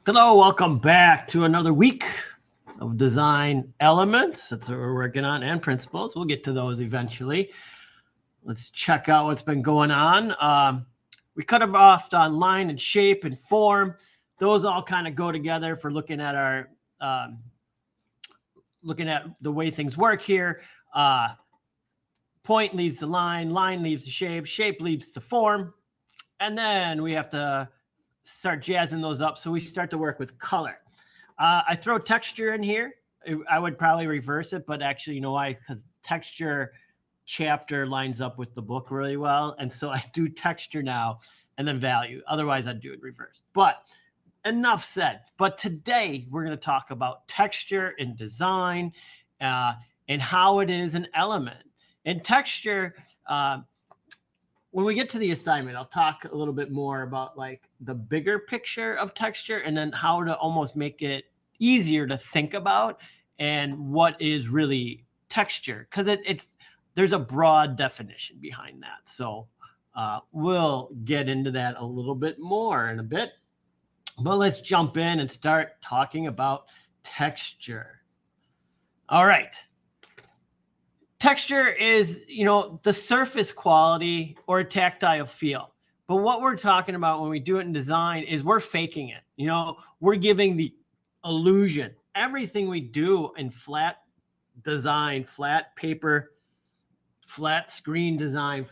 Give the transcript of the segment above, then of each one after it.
Hello, welcome back to another week of design elements. That's what we're working on, and principles. We'll get to those eventually. Let's check out what's been going on. We cut them off on line and shape and form. Those all kind of go together for looking at our looking at the way things work here. Point leads to line leads to shape leads to form, and then we have to start jazzing those up. So we start to work with color. I throw texture in here. I would probably reverse it, but actually, you know why? Because texture chapter lines up with the book really well. And so I do texture now and then value. Otherwise, I'd do it reverse. But enough said. But today, we're going to talk about texture in design and how it is an element. And texture, when we get to the assignment, I'll talk a little bit more about like the bigger picture of texture and then how to almost make it easier to think about and what is really texture, because there's a broad definition behind that. So we'll get into that a little bit more in a bit. But let's jump in and start talking about texture. All right. Texture is, the surface quality or a tactile feel. But what we're talking about when we do it in design is we're faking it. We're giving the illusion. Everything we do in flat design, flat paper, flat screen design,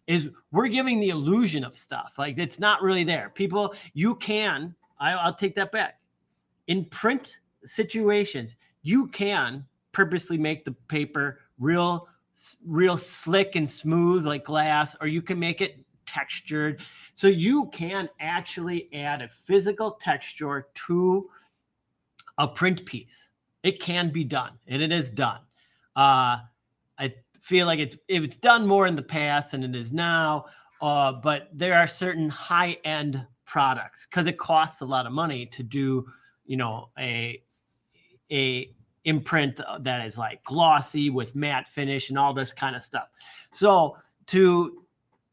is we're giving the illusion of stuff. Like it's not really there. People, I'll take that back. In print situations, you can purposely make the paper real slick and smooth like glass, or you can make it textured. So you can actually add a physical texture to a print piece. It can be done, and it is done. I feel like it's done more in the past than it is now, but there are certain high-end products because it costs a lot of money to do, a imprint that is like glossy with matte finish and all this kind of stuff. So to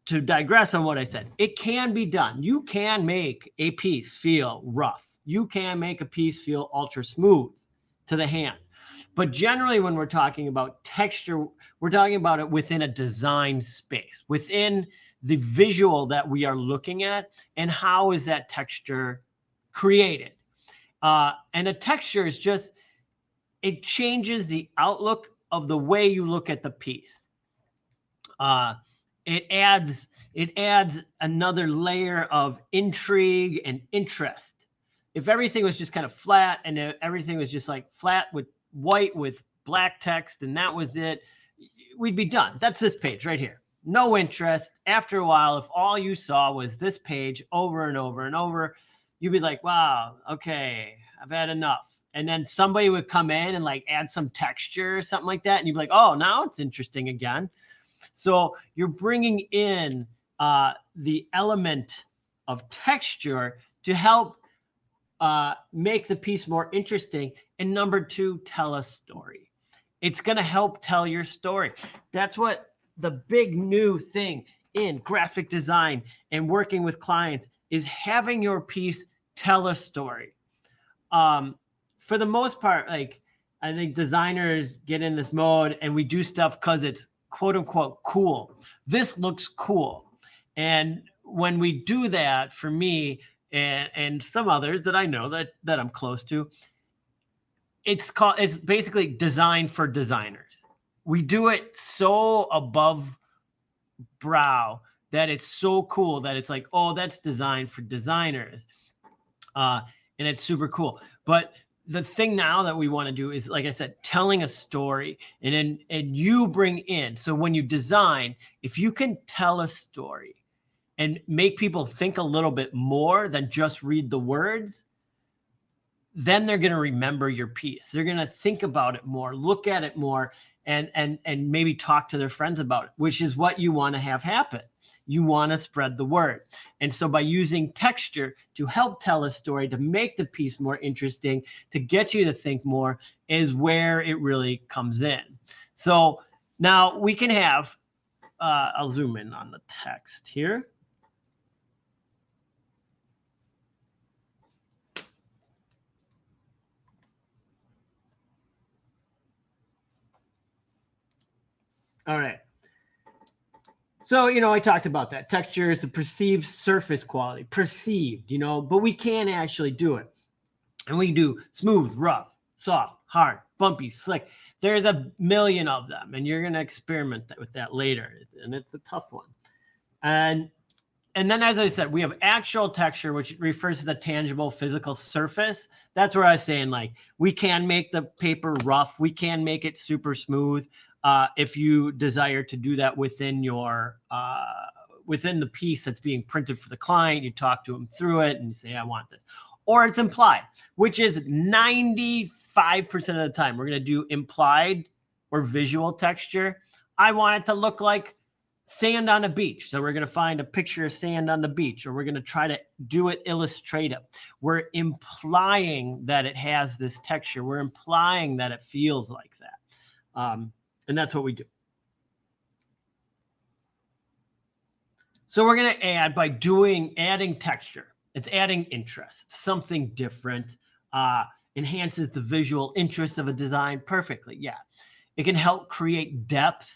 digress on what I said, it can be done. You can make a piece feel rough. You can make a piece feel ultra smooth to the hand. But generally, when we're talking about texture, we're talking about it within a design space, within the visual that we are looking at, and how is that texture created. And a texture is just, it changes the outlook of the way you look at the piece. It adds another layer of intrigue and interest. If everything was just kind of flat and everything was just like flat with white with black text and that was it, we'd be done. That's this page right here. No interest. After a while, if all you saw was this page over and over and over, you'd be like, wow, okay, I've had enough. And then somebody would come in and like add some texture or something like that. And you'd be like, oh, now it's interesting again. So you're bringing in the element of texture to help make the piece more interesting. And number two, tell a story. It's going to help tell your story. That's what the big new thing in graphic design and working with clients is, having your piece tell a story. For the most part, like I think designers get in this mode and we do stuff because it's quote unquote cool. This looks cool. And when we do that, for me and some others that I know that I'm close to, it's basically designed for designers. We do it so above brow that it's so cool that it's like, oh, that's designed for designers. And it's super cool. But the thing now that we want to do is, like I said, telling a story, and you bring in. So when you design, if you can tell a story and make people think a little bit more than just read the words, then they're going to remember your piece. They're going to think about it more, look at it more, and maybe talk to their friends about it, which is what you want to have happen. You want to spread the word. And so by using texture to help tell a story, to make the piece more interesting, to get you to think more, is where it really comes in. So now we can have, I'll zoom in on the text here. All right. So, I talked about that. Texture is the perceived surface quality, perceived, but we can actually do it. And we do smooth, rough, soft, hard, bumpy, slick. There's a million of them, and you're going to experiment with that later, and it's a tough one. And then, as I said, we have actual texture, which refers to the tangible physical surface. That's where I was saying, like, we can make the paper rough. We can make it super smooth if you desire to do that within your within the piece that's being printed for the client. You talk to them through it and you say, I want this. Or it's implied, which is 95% of the time. We're going to do implied or visual texture. I want it to look like sand on a beach. So we're going to find a picture of sand on the beach, or we're going to try to do it illustrative. We're implying that it has this texture. We're implying that it feels like that. And that's what we do. So we're going to add by adding texture. It's adding interest, something different, enhances the visual interest of a design perfectly. Yeah. It can help create depth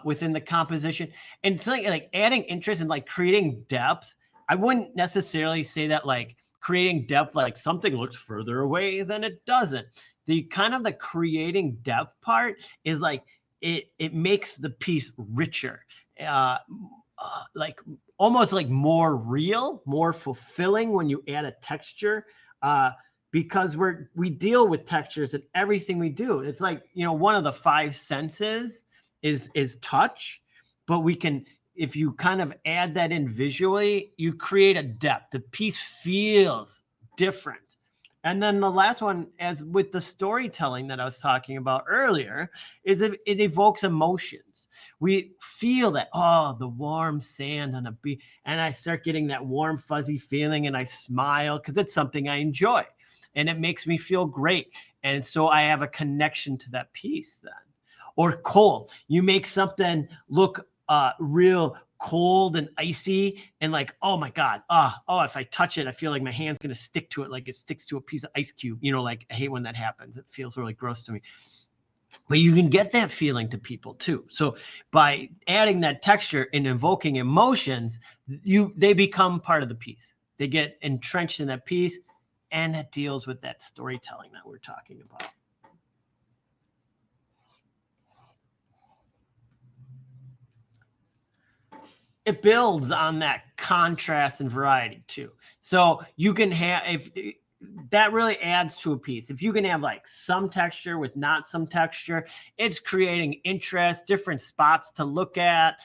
within the composition, and something like adding interest and like creating depth. I wouldn't necessarily say that like creating depth, like something looks further away than it doesn't. The kind of the creating depth part is like it makes the piece richer, like almost like more real, more fulfilling when you add a texture, because we deal with textures in everything we do. It's like, one of the five senses is touch, but we can, if you kind of add that in visually, you create a depth. The piece feels different. And then the last one, as with the storytelling that I was talking about earlier, is it evokes emotions. We feel that, the warm sand on a beach, and I start getting that warm, fuzzy feeling, and I smile because it's something I enjoy, and it makes me feel great. And so I have a connection to that piece then. Or cold. You make something look real cold and icy, and like, oh my God, if I touch it, I feel like my hand's gonna stick to it, like it sticks to a piece of ice cube. Like I hate when that happens. It feels really gross to me. But you can get that feeling to people too. So by adding that texture and evoking emotions, they become part of the piece. They get entrenched in that piece, and it deals with that storytelling that we're talking about. It builds on that contrast and variety too. So you can have, if that really adds to a piece. If you can have like some texture with not some texture, it's creating interest, different spots to look at.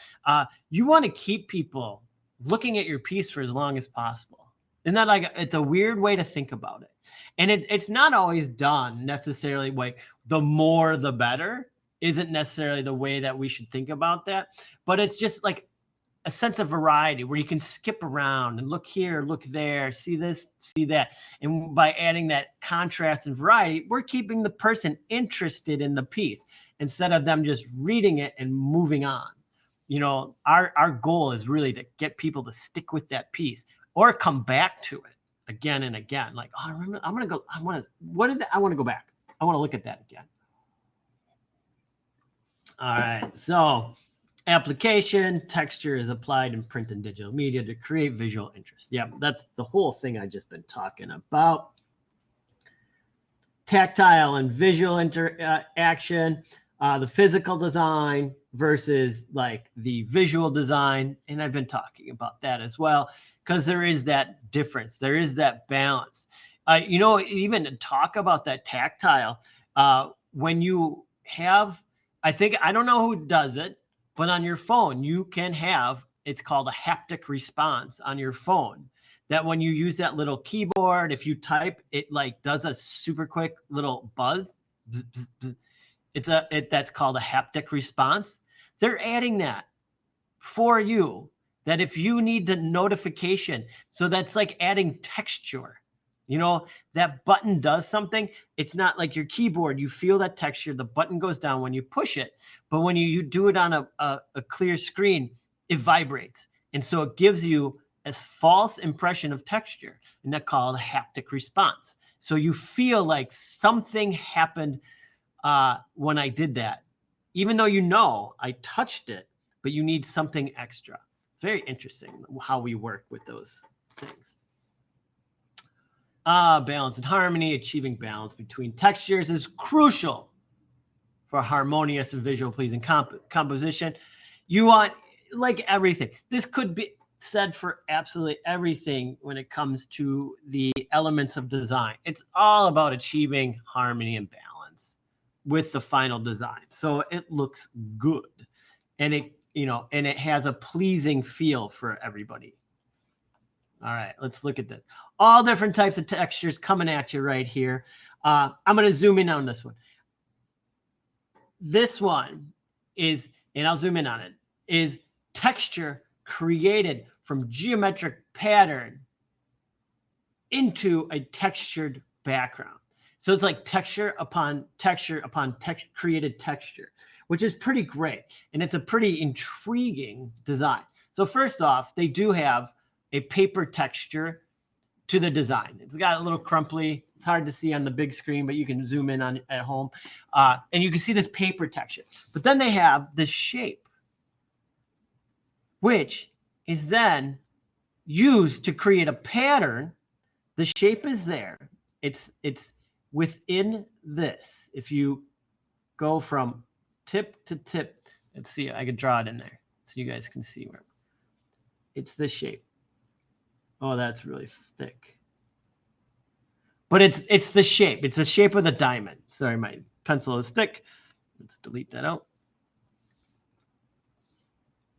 You want to keep people looking at your piece for as long as possible. Isn't that like, it's a weird way to think about it. And it's not always done necessarily like the more the better isn't necessarily the way that we should think about that. But it's just like a sense of variety where you can skip around and look here, look there, see this, see that. And by adding that contrast and variety, we're keeping the person interested in the piece instead of them just reading it and moving on. Our goal is really to get people to stick with that piece or come back to it again and again. Like, I remember, I want to go back. I want to look at that again. All right. So application, texture is applied in print and digital media to create visual interest. Yeah, that's the whole thing I just been talking about. Tactile and visual interaction, the physical design versus like the visual design. And I've been talking about that as well, because there is that difference. There is that balance. Even to talk about that tactile, when you have, I don't know who does it, but on your phone, you can have, it's called a haptic response on your phone, that when you use that little keyboard, if you type, it like does a super quick little buzz. Bzz, bzz, bzz. That's called a haptic response. They're adding that for you, that if you need the notification, so that's like adding texture. That button does something. It's not like your keyboard. You feel that texture. The button goes down when you push it. But when you do it on a clear screen, it vibrates. And so it gives you a false impression of texture. And that's called a haptic response. So you feel like something happened when I did that. even though you know I touched it, but you need something extra. Very interesting how we work with those things. Balance and harmony. Achieving balance between textures is crucial for harmonious and visual pleasing composition. You want, like everything, this could be said for absolutely everything when it comes to the elements of design. It's all about achieving harmony and balance with the final design, so it looks good and it has a pleasing feel for everybody. All right, let's look at this. All different types of textures coming at you right here. I'm going to zoom in on this one. This one is, and I'll zoom in on it, is texture created from geometric pattern into a textured background. So it's like texture upon texture upon created texture, which is pretty great. And it's a pretty intriguing design. So first off, they do have a paper texture to the design. It's got a little crumply. It's hard to see on the big screen, but you can zoom in on at home. And you can see this paper texture. But then they have this shape, which is then used to create a pattern. The shape is there. It's within this. If you go from tip to tip, let's see, I could draw it in there so you guys can see where it's this shape. Oh, that's really thick. But it's the shape. It's the shape of the diamond. Sorry, my pencil is thick. Let's delete that out.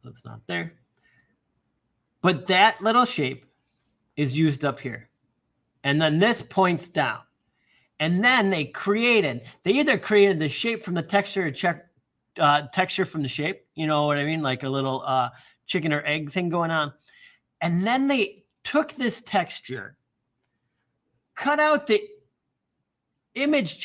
That's not there. But that little shape is used up here. And then this points down. And then they either created the shape from the texture or texture from the shape. You know what I mean? Like a little chicken or egg thing going on. And then they took this texture, cut out the image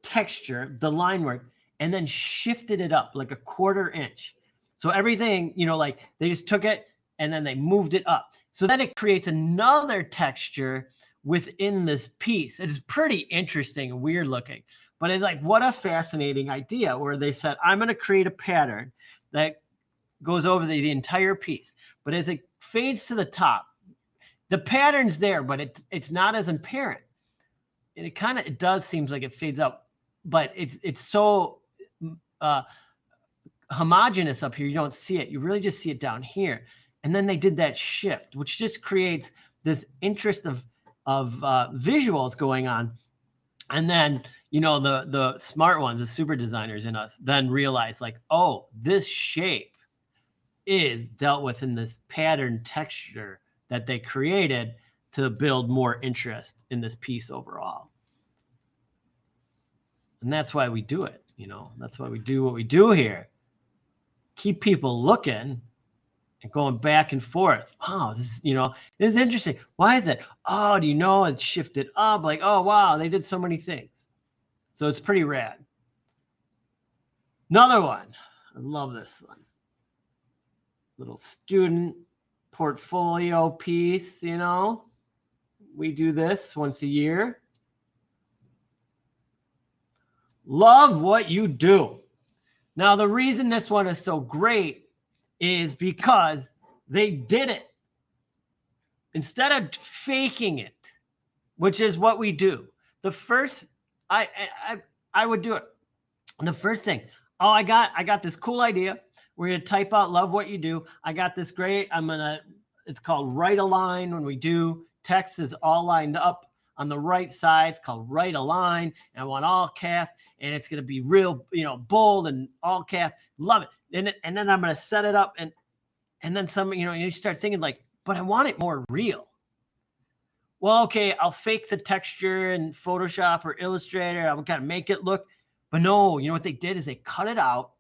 texture, the line work, and then shifted it up like a 1/4 inch. So everything, like they just took it and then they moved it up. So then it creates another texture within this piece. It is pretty interesting and weird looking, but it's like, what a fascinating idea where they said, I'm going to create a pattern that goes over the entire piece. But as it fades to the top, the pattern's there, but it's not as apparent. And it does seems like it fades out, but it's so homogeneous up here, you don't see it. You really just see it down here. And then they did that shift, which just creates this interest of visuals going on. And then, the smart ones, the super designers in us, then realize like, oh, this shape is dealt with in this pattern texture that they created to build more interest in this piece overall. And that's why we do it, that's why we do what we do here. Keep people looking and going back and forth. Oh, this is interesting. Why is it? Oh, do you know it's shifted up? Like, oh, wow, they did so many things. So it's pretty rad. Another one. I love this one. Little student portfolio piece, we do this once a year. Love what you do. Now, the reason this one is so great is because they did it. Instead of faking it, which is what we do. The first, I would do it. And the first thing, oh, I got this cool idea. We're going to type out love what you do. I got this great. It's called right align. When we do text is all lined up on the right side. It's called right align. And I want all caps and it's going to be real, bold and all caps. Love it. And then I'm going to set it up and then you start thinking like, but I want it more real. Well, okay, I'll fake the texture in Photoshop or Illustrator. I've got to make it look, but no, what they did is they cut it out.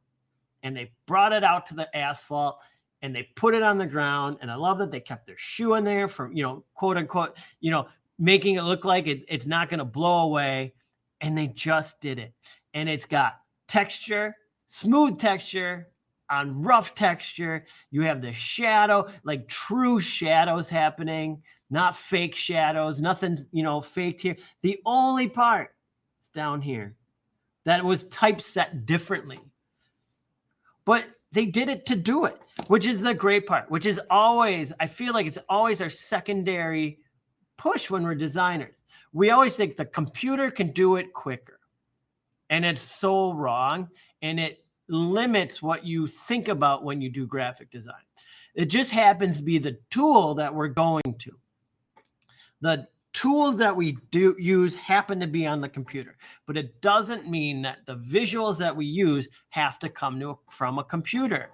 And they brought it out to the asphalt and they put it on the ground. And I love that they kept their shoe in there from, quote unquote, making it look like it's not going to blow away. And they just did it. And it's got texture, smooth texture on rough texture. You have the shadow, like true shadows happening, not fake shadows, nothing, faked here. The only part is down here that was typeset differently. But they did it to do it, which is the great part, which is always, I feel like it's always our secondary push when we're designers. We always think the computer can do it quicker. And it's so wrong. And it limits what you think about when you do graphic design. It just happens to be the tool that we're going to. The tools that we do use happen to be on the computer, but it doesn't mean that the visuals that we use have to come from a computer.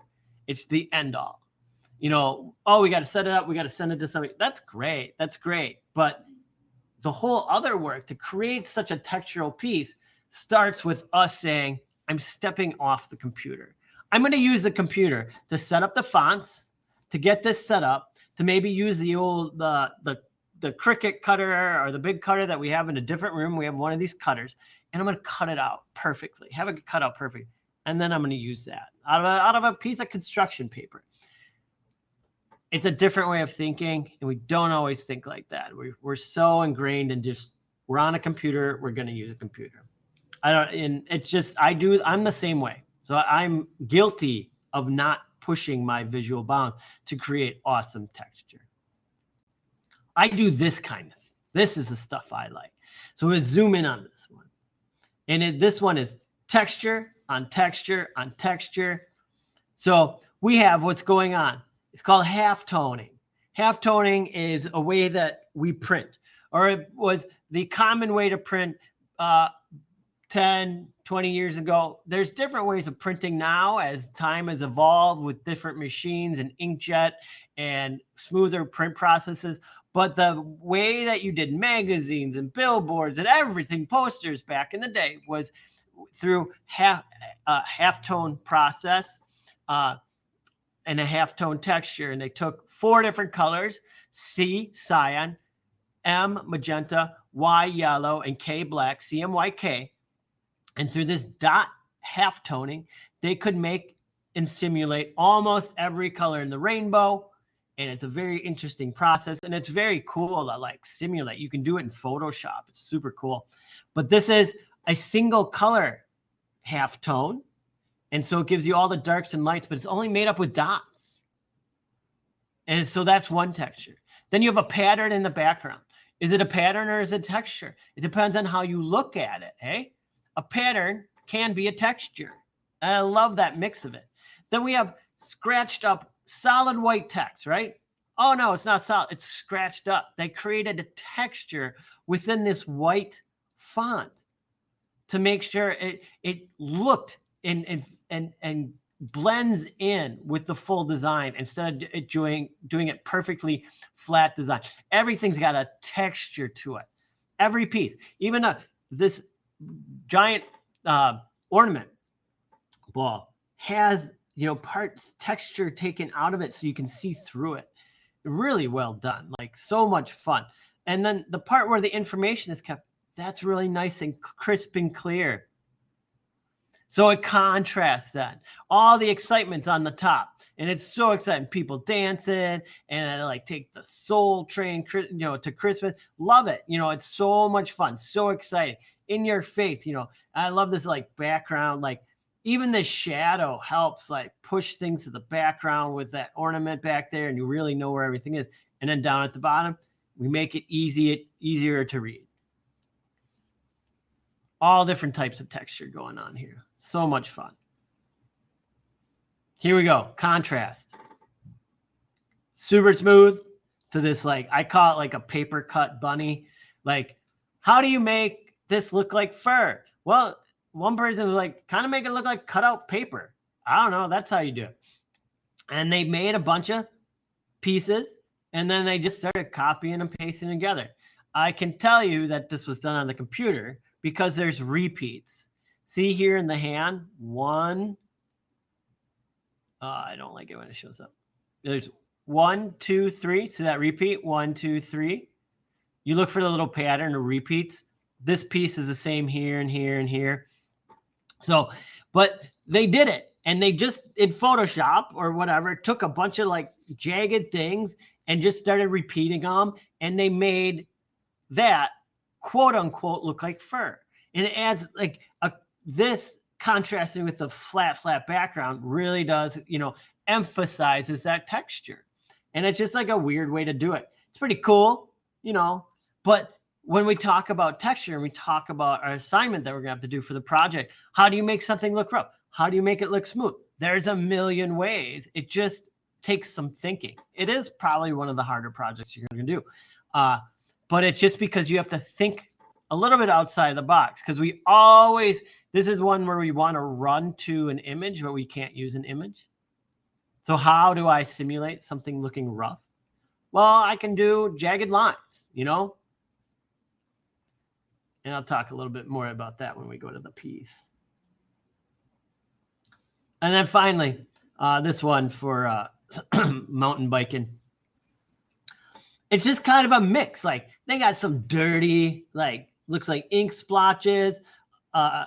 It's the end all. You know, oh, we got to set it up. We got to send it to somebody. That's great. That's great. But the whole other work to create such a textural piece starts with us saying, I'm stepping off the computer. I'm going to use the computer to set up the fonts, to get this set up, to maybe use the old, the Cricut cutter or the big cutter that we have in a different room. We have one of these cutters, and I'm going to cut it out perfectly, have it cut out perfect. And then I'm going to use that out of a piece of construction paper. It's a different way of thinking, and we don't always think like that. We're so ingrained in just, we're on a computer, we're going to use a computer. And it's just, I'm the same way. So I'm guilty of not pushing my visual bounds to create awesome texture. I do this kind of stuff. This is the stuff I like. So let's zoom in on this one. And this one is texture on texture on texture. So we have what's going on. It's called half toning. Half toning is a way that we print, or it was the common way to print 10, 20 years ago. There's different ways of printing now as time has evolved with different machines and inkjet and smoother print processes. But the way that you did magazines and billboards and everything, posters back in the day, was through half-tone process and a half-tone texture. And they took 4 different colors: C, cyan; M, magenta; Y, yellow; and K, black, CMYK. And through this dot half-toning, they could make and simulate almost every color in the rainbow. And it's a very interesting process, and it's very cool to like simulate. You can do it in Photoshop. It's super cool. But this is a single color halftone. And so it gives you all the darks and lights, but it's only made up with dots. And so that's one texture. Then you have a pattern in the background. Is it a pattern or is it texture? It depends on how you look at it, hey? A pattern can be a texture. And I love that mix of it. Then we have scratched up solid white text, right? Oh no, it's not solid, it's scratched up. They created a texture within this white font to make sure it looked and blends in with the full design instead of doing it perfectly flat design. Everything's got a texture to it. Every piece, even this giant ornament ball has, you know, parts texture taken out of it so you can see through it. Really well done, like so much fun. And then the part where the information is kept, that's really nice and crisp and clear. So it contrasts that. All the excitement's on the top, and it's so exciting. People dancing, and I like take the soul train, you know, to Christmas. Love it. You know, it's so much fun, so exciting. In your face, you know. I love this like background, like even the shadow helps like push things to the background with that ornament back there, and you really know where everything is. And then down at the bottom, we make it easier to read. All different types of texture going on here. So much fun. Here we go. Contrast. Super smooth to this, like, I call it like a paper cut bunny. Like, how do you make this look like fur? Well, one person was like, kind of make it look like cut out paper. I don't know. That's how you do it. And they made a bunch of pieces, and then they just started copying and pasting together. I can tell you that this was done on the computer because there's repeats. See here in the hand, one. I don't like it when it shows up. There's 1, 2, 3. See that repeat? 1, 2, 3. You look for the little pattern of repeats. This piece is the same here and here and here. So, but they did it, and they just in Photoshop or whatever took a bunch of like jagged things and just started repeating them, and they made that quote unquote look like fur. And it adds like this contrasting with the flat background really does, emphasizes that texture. And it's just like a weird way to do it. It's pretty cool, but when we talk about texture and we talk about our assignment that we're gonna have to do for the project, how do you make something look rough? How do you make it look smooth? There's a million ways. It just takes some thinking. It is probably one of the harder projects you're gonna do. But it's just because you have to think a little bit outside the box, because this is one where we want to run to an image, but we can't use an image. So how do I simulate something looking rough? Well, I can do jagged lines, and I'll talk a little bit more about that when we go to the piece. And then finally, this one for mountain biking. It's just kind of a mix. Like, they got some dirty, like, looks like ink splotches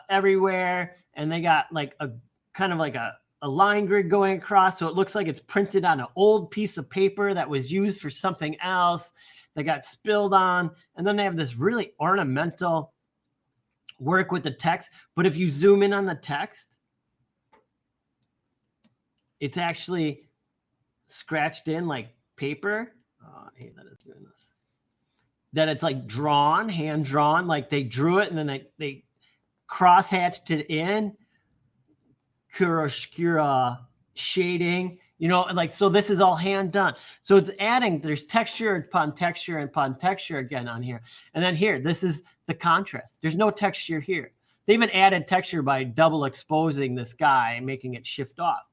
everywhere, and they got like a kind of like a line grid going across, so it looks like it's printed on an old piece of paper that was used for something else that got spilled on. And then they have this really ornamental work with the text. But if you zoom in on the text, it's actually scratched in like paper. Oh, I hate that it's doing this. That it's like drawn, hand drawn, like they drew it and then they cross-hatched it in, chiaroscuro shading, like, so this is all hand done. So it's adding, there's texture upon texture upon texture again on here. And then here, this is the contrast. There's no texture here. They even added texture by double exposing this guy and making it shift off.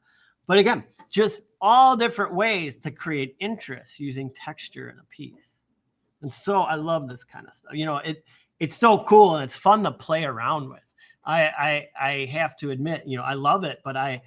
But again, just all different ways to create interest using texture in a piece. And so I love this kind of stuff. It's so cool and it's fun to play around with. I have to admit, I love it, but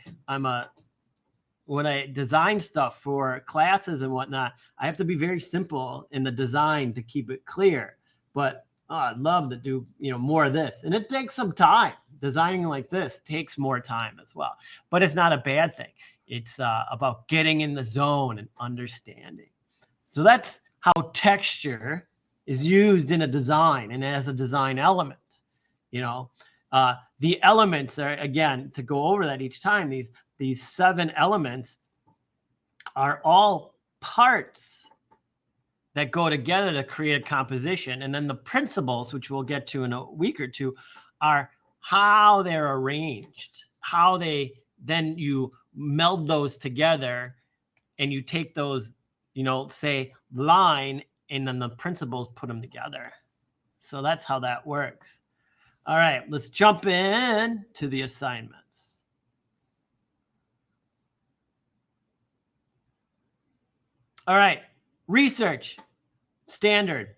when I design stuff for classes and whatnot, I have to be very simple in the design to keep it clear. But I'd love to do, more of this. And it takes some time. Designing like this takes more time as well. But it's not a bad thing. It's about getting in the zone and understanding. So that's how texture is used in a design and as a design element. The elements are, again, to go over that each time, these 7 elements are all parts that go together to create a composition. And then the principles, which we'll get to in a week or two, are how they're arranged, how then you meld those together and you take those, say line, and then the principles put them together. So that's how that works. All right, let's jump in to the assignments. All right, research, standard,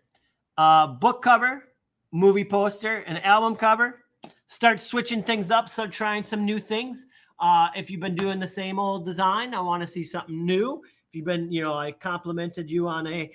book cover, movie poster, an album cover. Start switching things up, start trying some new things. If you've been doing the same old design, I want to see something new. If you've been, I complimented you on a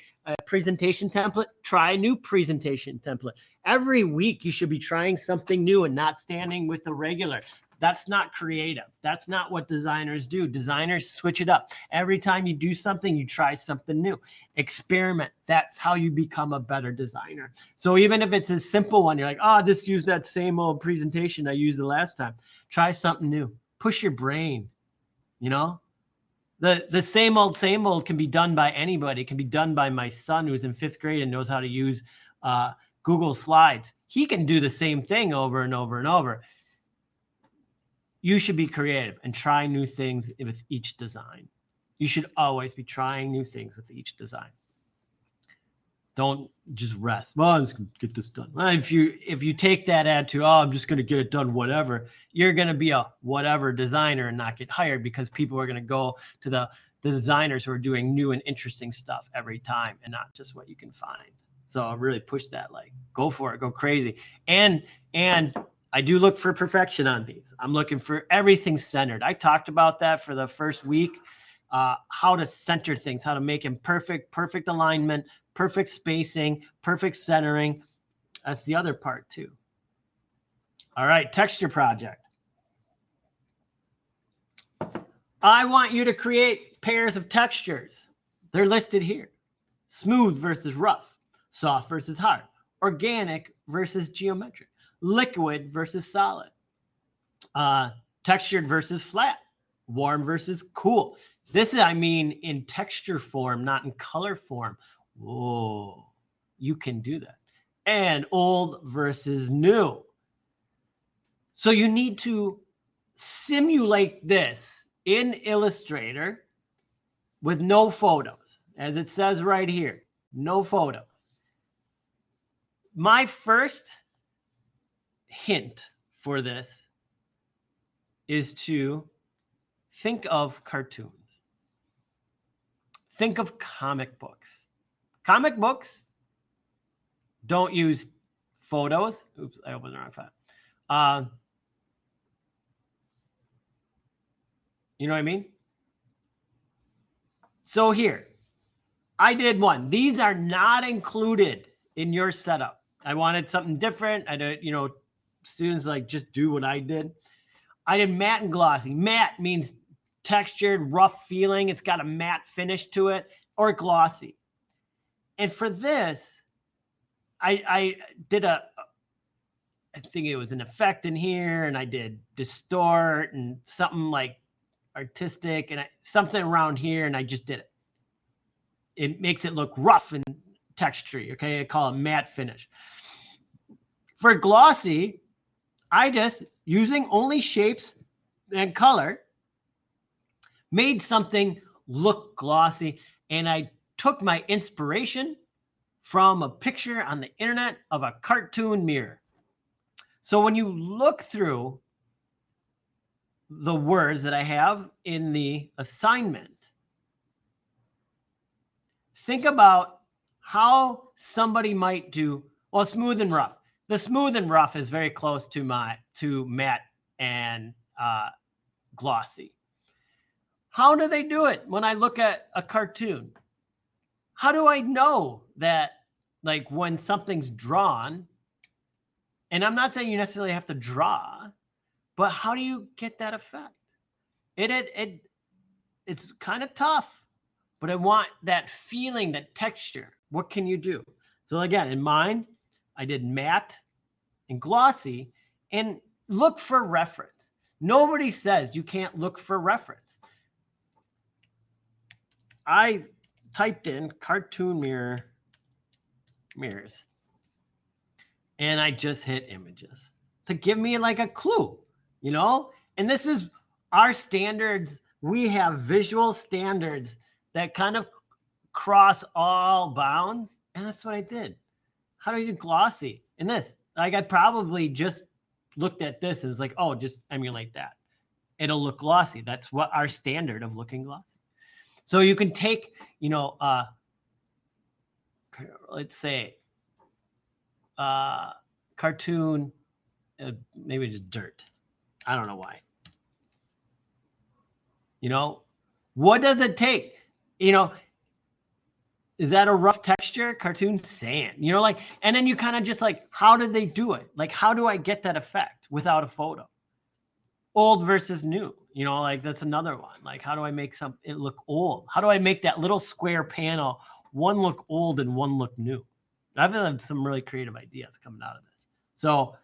presentation template, try a new presentation template. Every week you should be trying something new and not standing with the regular. That's not creative. That's not what designers do. Designers switch it up. Every time you do something, you try something new. Experiment. That's how you become a better designer. So even if it's a simple one, you're like, oh, just use that same old presentation I used the last time. Try something new. Push your brain, The same old can be done by anybody. It can be done by my son who's in 5th grade and knows how to use Google Slides. He can do the same thing over and over and over. You should be creative and try new things with each design. You should always be trying new things with each design. Don't just rest. Well, I'm just gonna get this done. Well, if you take that attitude, oh, I'm just gonna get it done, whatever, you're gonna be a whatever designer and not get hired, because people are gonna go to the designers who are doing new and interesting stuff every time and not just what you can find. So I really push that, like, go for it, go crazy. And I do look for perfection on these. I'm looking for everything centered. I talked about that for the first week, how to center things, how to make them perfect alignment, perfect spacing, perfect centering. That's the other part too. All right, texture project. I want you to create pairs of textures. They're listed here. Smooth versus rough, soft versus hard, organic versus geometric, liquid versus solid. Textured versus flat, warm versus cool. This is, I mean, in texture form, not in color form. Whoa, you can do that. And old versus new. So you need to simulate this in Illustrator with no photos, as it says right here, no photos. My first hint for this is to think of cartoons. Think of comic books. Comic books don't use photos. Oops, I opened the wrong file. You know what I mean? So here, I did one. These are not included in your setup. I wanted something different. I did, you know, students like just do what I did. I did matte and glossy. Matte means textured, rough feeling. It's got a matte finish to it, or glossy. And for this, I did I think it was an effect in here, and I did distort and something like artistic and something around here, and I just did it. It makes it look rough and textury, okay? I call it matte finish. For glossy, I just, using only shapes and color, made something look glossy, and I took my inspiration from a picture on the internet of a cartoon mirror. So when you look through the words that I have in the assignment, think about how somebody might do, well, smooth and rough. The smooth and rough is very close to matte and glossy. How do they do it when I look at a cartoon? How do I know that, like, when something's drawn, and I'm not saying you necessarily have to draw, but how do you get that effect? It's kind of tough, but I want that feeling, that texture. What can you do? So again, in mine, I did matte and glossy, and look for reference. Nobody says you can't look for reference. I typed in cartoon mirrors, and I just hit images to give me like a clue, you know? And this is our standards. We have visual standards that kind of cross all bounds, and that's what I did. How do you do glossy in this? Like, I probably just looked at this and was like, oh, just emulate that. It'll look glossy. That's what our standard of looking glossy. So you can take, you know, let's say cartoon, maybe just dirt. I don't know why. You know, what does it take? You know, is that a rough texture? Cartoon sand, you know, like, and then you kind of just like, how did they do it? Like, how do I get that effect without a photo? Old versus new, you know, like that's another one. Like, how do I make it look old? How do I make that little square panel, one look old and one look new? I've had some really creative ideas coming out of this. So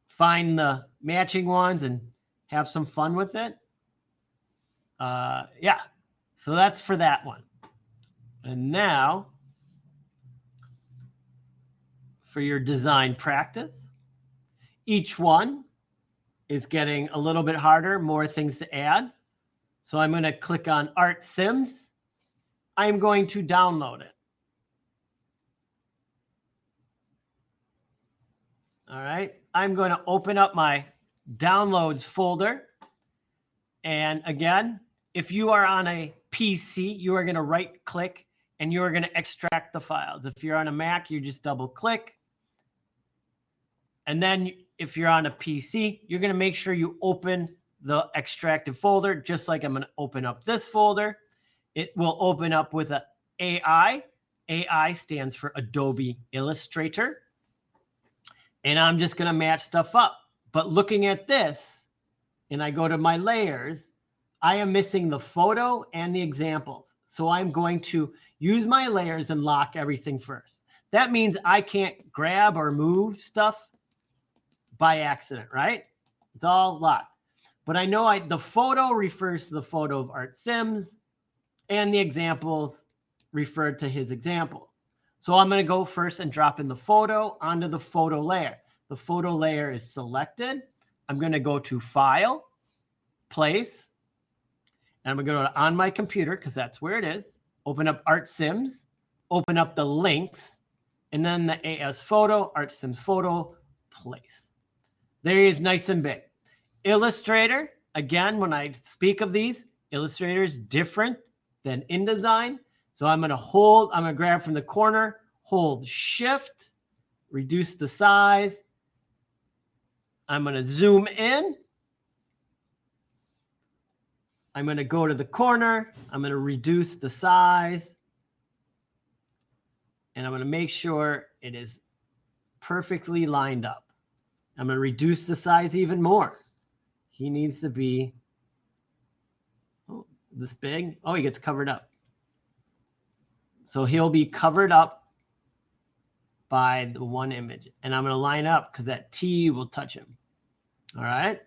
find the matching ones and have some fun with it. Yeah, so that's for that one. And now for your design practice, each one is getting a little bit harder, more things to add. So I'm going to click on Art Sims. I'm going to download it. All right, I'm going to open up my downloads folder. And again, if you are on a PC, you are going to right click and you are going to extract the files. If you're on a Mac, you just double click. And then if you're on a PC, you're going to make sure you open the extracted folder, just like I'm going to open up this folder. It will open up with an AI. AI stands for Adobe Illustrator. And I'm just going to match stuff up. But looking at this, and I go to my layers, I am missing the photo and the examples. So I'm going to use my layers and lock everything first. That means I can't grab or move stuff by accident, right? It's all locked. But I know the photo refers to the photo of Art Sims, and the examples refer to his examples. So I'm going to go first and drop in the photo onto the photo layer. The photo layer is selected. I'm going to go to File, Place, and I'm going to go to On My Computer because that's where it is. Open up Art Sims, open up the links, and then the AS Photo, Art Sims Photo, Place. There he is, nice and big. Illustrator, again, when I speak of these, Illustrator is different than InDesign. So I'm going to grab from the corner, hold Shift, reduce the size. I'm going to zoom in. I'm going to go to the corner. I'm going to reduce the size. And I'm going to make sure it is perfectly lined up. I'm going to reduce the size even more. He needs to be this big. Oh, he gets covered up. So he'll be covered up by the one image. And I'm going to line up because that T will touch him. All right.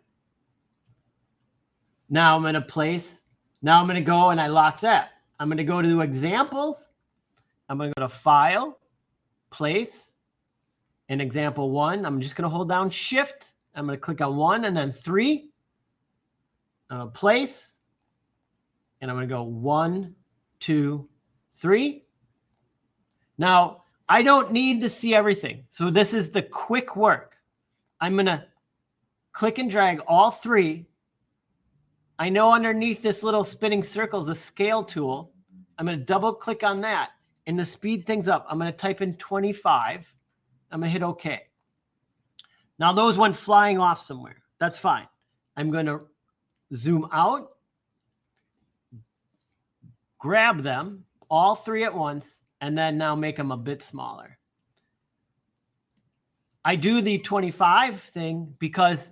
Now I'm going to place. Now I'm going to go and I lock that. I'm going to go to examples. I'm going to go to File, Place, and example 1. I'm just going to hold down Shift. I'm going to click on 1 and then 3. Place. And I'm going to go 1, 2, 3. Now, I don't need to see everything. So this is the quick work. I'm going to click and drag all 3. I know underneath this little spinning circle is a scale tool. I'm going to double click on that. And to speed things up, I'm going to type in 25. I'm going to hit OK. Now those went flying off somewhere. That's fine. I'm going to zoom out, grab them, all 3 at once, and then now make them a bit smaller. I do the 25 thing because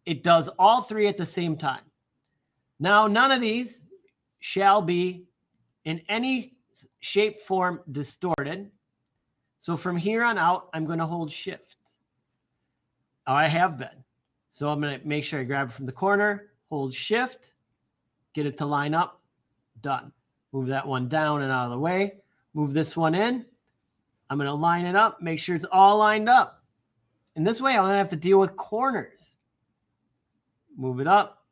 it does all 3 at the same time. Now, none of these shall be in any shape, form distorted. So from here on out, I'm going to hold Shift. I have been. So I'm going to make sure I grab it from the corner, hold Shift, get it to line up, done. Move that one down and out of the way. Move this one in. I'm going to line it up, make sure it's all lined up. And this way I don't have to deal with corners. Move it up.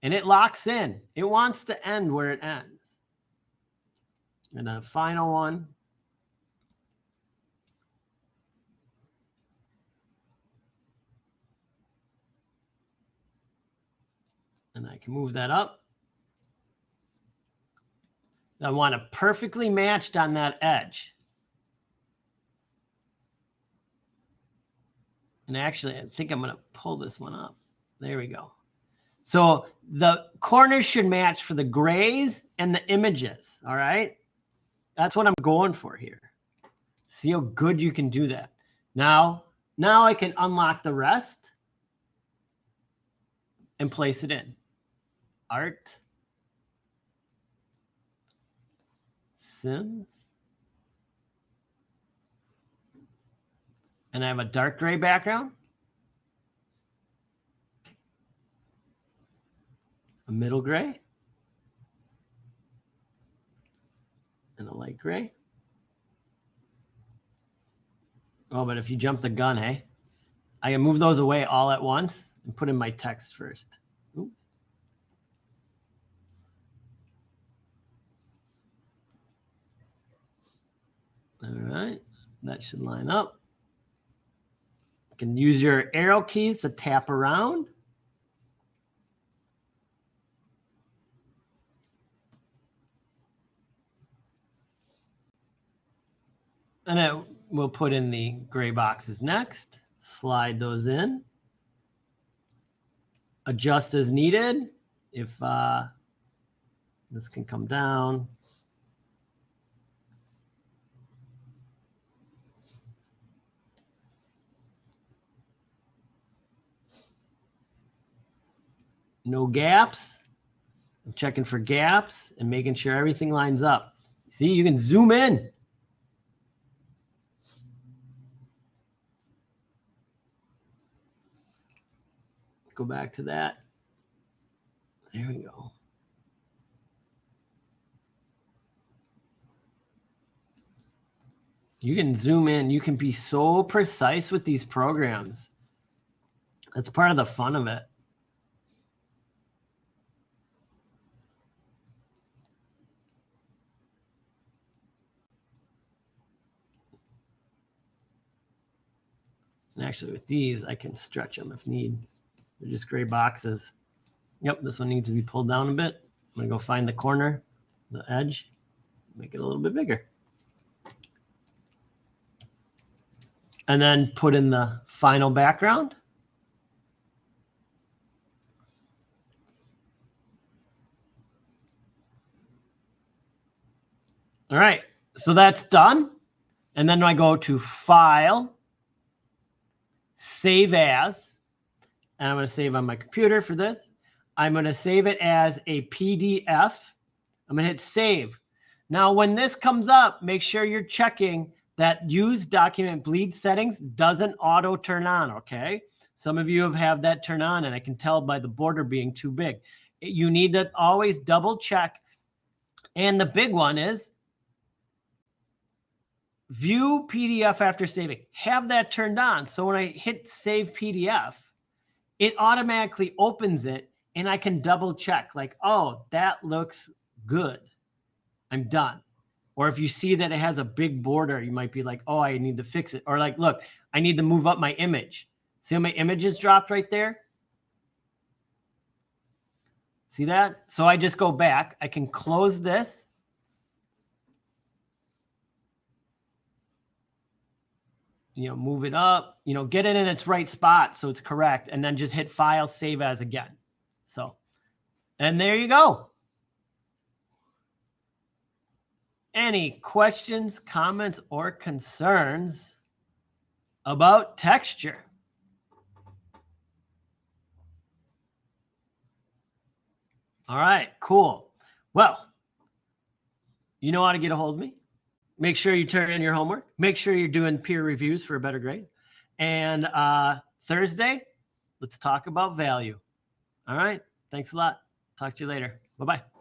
And it locks in. It wants to end where it ends. And the final one. And I can move that up. I want it perfectly matched on that edge. And actually, I think I'm going to pull this one up. There we go. So the corners should match for the grays and the images, all right? That's what I'm going for here. See how good you can do that. Now I can unlock the rest and place it in. Art Sims. And I have a dark gray background, a middle gray, and a light gray. Oh, but if you jump the gun, hey, I can move those away all at once and put in my text first. Oops. All right, that should line up. You can use your arrow keys to tap around. And then we'll put in the gray boxes next. Slide those in. Adjust as needed. If this can come down. No gaps. I'm checking for gaps and making sure everything lines up. See, you can zoom in. go back to that. There we go. You can zoom in. You can be so precise with these programs. That's part of the fun of it. And actually with these, I can stretch them if need. They're just gray boxes. Yep, this one needs to be pulled down a bit. I'm gonna go find the corner, the edge, make it a little bit bigger. And then put in the final background. All right, so that's done. And then I go to File, Save As, and I'm going to save on my computer for this. I'm going to save it as a PDF. I'm going to hit Save. Now, when this comes up, make sure you're checking that Use Document Bleed Settings doesn't auto turn on, okay? Some of you have that turn on, and I can tell by the border being too big. You need to always double check. And the big one is View PDF after saving. Have that turned on. So when I hit Save PDF, it automatically opens it, and I can double check like, oh, that looks good. I'm done. Or if you see that it has a big border, you might be like, oh, I need to fix it. Or like, look, I need to move up my image. See how my image is dropped right there? See that? So I just go back. I can close this. Move it up, get it in its right spot so it's correct, and then just hit File, Save As again. So, and there you go. Any questions, comments, or concerns about texture? All right, cool. Well, you know how to get a hold of me. Make sure you turn in your homework. Make sure you're doing peer reviews for a better grade. And Thursday, let's talk about value. All right. Thanks a lot. Talk to you later. Bye-bye.